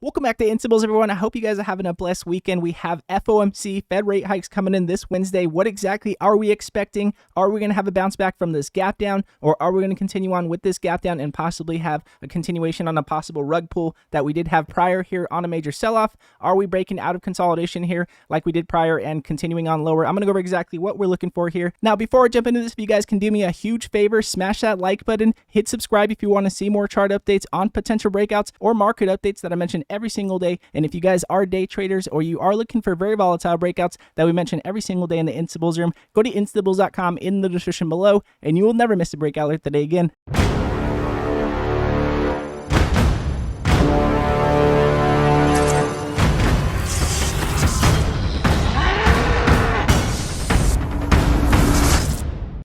Welcome back to Insibles, everyone. I hope you guys are having a blessed weekend. We have FOMC, Fed rate hikes coming in this Wednesday. What exactly are we expecting? Are we going to have a bounce back from this gap down, or are we going to continue on with this gap down and possibly have a continuation on a possible rug pull that we did have prior here on a major sell-off? Are we breaking out of consolidation here like we did prior and continuing on lower? I'm going to go over exactly what we're looking for here. Now, before I jump into this, if you guys can do me a huge favor, smash that like button, hit subscribe if you want to see more chart updates on potential breakouts or market updates that I mention every single day. And if you guys are day traders or you are looking for very volatile breakouts that we mention every single day in the Insibles room, go to Insibles.com in the description below and you will never miss a breakout alert today again.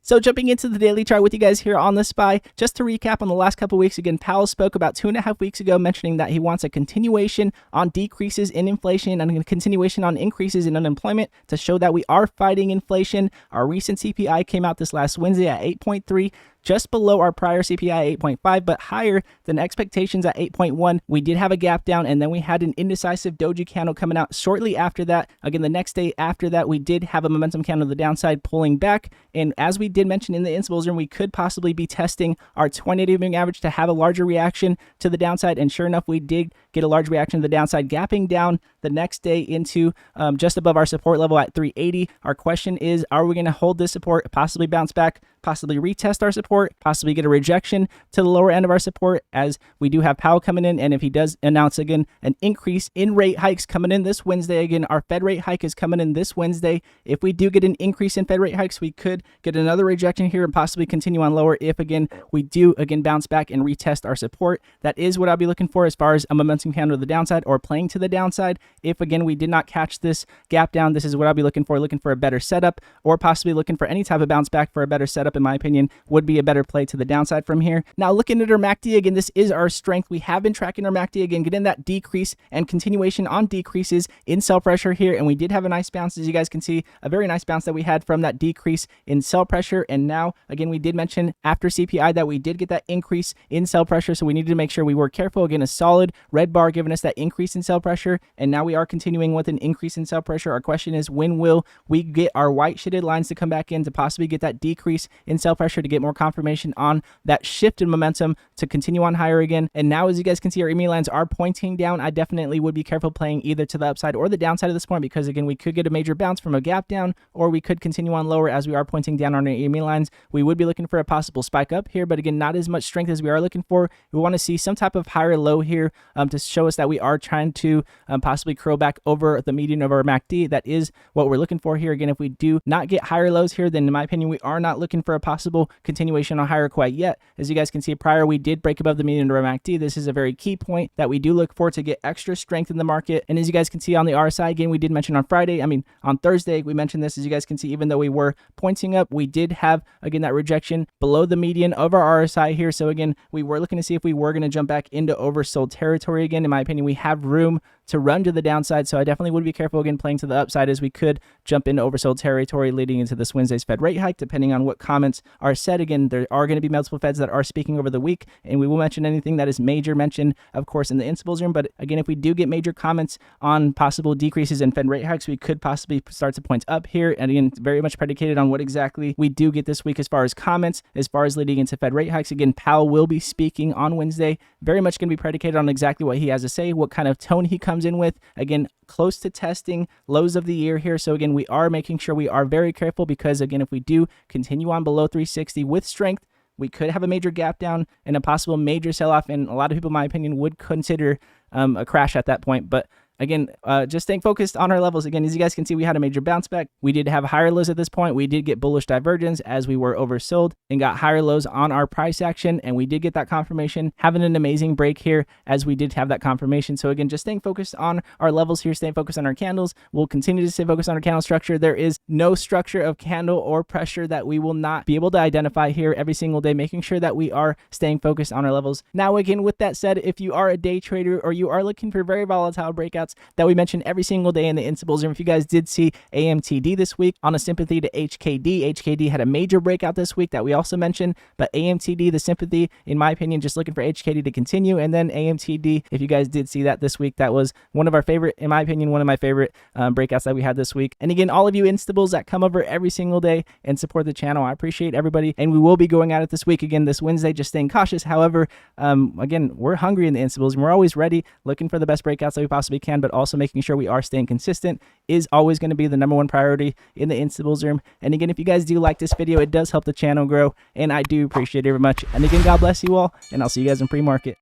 So jumping into the daily chart with you guys here on the SPY, just to recap on the last couple weeks, again, Powell spoke about 2.5 weeks ago mentioning that he wants a continuation on decreases in inflation and a continuation on increases in unemployment to show that we are fighting inflation. Our recent CPI came out this last Wednesday at 8.3. Just below our prior CPI at 8.5, but higher than expectations at 8.1. We did have a gap down, and then we had an indecisive doji candle coming out shortly after that. Again, the next day after that, we did have a momentum candle to the downside pulling back. And as we did mention in the Insibles room, we could possibly be testing our 20-day moving average to have a larger reaction to the downside. And sure enough, we did get a large reaction to the downside, gapping down the next day into just above our support level at 380. Our question is, are we going to hold this support, possibly bounce back, possibly retest our support, possibly get a rejection to the lower end of our support, as we do have Powell coming in? And if he does announce again an increase in rate hikes coming in this Wednesday, again, our Fed rate hike is coming in this Wednesday. If we do get an increase in Fed rate hikes, we could get another rejection here and possibly continue on lower if again we do bounce back and retest our support. That is what I'll be looking for as far as a momentum candle to the downside or playing to the downside. If again we did not catch this gap down, this is what I'll be looking for a better setup, or possibly looking for any type of bounce back for a better setup, in my opinion, would be a better play to the downside from here. Now, looking at our MACD, again, this is our strength. We have been tracking our MACD, again, getting that decrease and continuation on decreases in sell pressure here. And we did have a nice bounce, as you guys can see, a very nice bounce that we had from that decrease in sell pressure. And now, again, we did mention after CPI that we did get that increase in sell pressure. So we needed to make sure we were careful. Again, a solid red bar giving us that increase in sell pressure. And now we are continuing with an increase in sell pressure. Our question is, when will we get our white shaded lines to come back in to possibly get that decrease in sell pressure to get more confirmation on that shift in momentum to continue on higher again? And now, as you guys can see, our EMA lines are pointing down. I definitely would be careful playing either to the upside or the downside at this point, because again, we could get a major bounce from a gap down, or we could continue on lower as we are pointing down on our EMA lines. We would be looking for a possible spike up here, but again, not as much strength as we are looking for. We want to see some type of higher low here to show us that we are trying to possibly curl back over the median of our MACD. That is what we're looking for here. Again, if we do not get higher lows here, then in my opinion, we are not looking for a possible continuation on higher quite yet. As you guys can see, prior we did break above the median of our MACD. This is a very key point that we do look for to get extra strength in the market. And as you guys can see on the RSI, again, we did mention on Thursday, we mentioned this. As you guys can see, even though we were pointing up, we did have, again, that rejection below the median of our RSI here. So again, we were looking to see if we were going to jump back into oversold territory again. In my opinion, we have room to run to the downside, so I definitely would be careful again playing to the upside, as we could jump into oversold territory leading into this Wednesday's Fed rate hike, depending on what comments are said. Again, there are going to be multiple Feds that are speaking over the week, and we will mention anything that is major mentioned, of course, in the Insibles room. But again, if we do get major comments on possible decreases in Fed rate hikes, we could possibly start to point up here. And again, very much predicated on what exactly we do get this week as far as comments, as far as leading into Fed rate hikes. Again, Powell will be speaking on Wednesday, very much going to be predicated on exactly what he has to say, what kind of tone he comes in with. Again, close to testing lows of the year here. So again, we are making sure we are very careful, because again, if we do continue on below 360 with strength, we could have a major gap down and a possible major sell-off. And a lot of people, in my opinion, would consider a crash at that point. But again, just staying focused on our levels. Again, as you guys can see, we had a major bounce back. We did have higher lows at this point. We did get bullish divergence as we were oversold and got higher lows on our price action. And we did get that confirmation, having an amazing break here as we did have that confirmation. So again, just staying focused on our levels here, staying focused on our candles. We'll continue to stay focused on our candle structure. There is no structure of candle or pressure that we will not be able to identify here every single day, making sure that we are staying focused on our levels. Now, again, with that said, if you are a day trader or you are looking for very volatile breakouts, breakouts that we mention every single day in the Instables room. If you guys did see AMTD this week on a sympathy to HKD had a major breakout this week that we also mentioned, but AMTD, the sympathy, in my opinion, just looking for HKD to continue, and then AMTD, if you guys did see that this week, that was one of our favorite, in my opinion, one of my favorite breakouts that we had this week. And again, all of you Instables that come over every single day and support the channel, I appreciate everybody, and we will be going at it this week again this Wednesday, just staying cautious. However, again, we're hungry in the Instables, and we're always ready, looking for the best breakouts that we possibly can, but also making sure we are staying consistent is always going to be the #1 priority in the Instables room. And again, if you guys do like this video, it does help the channel grow, and I do appreciate it very much. And again, God bless you all, and I'll see you guys in pre-market.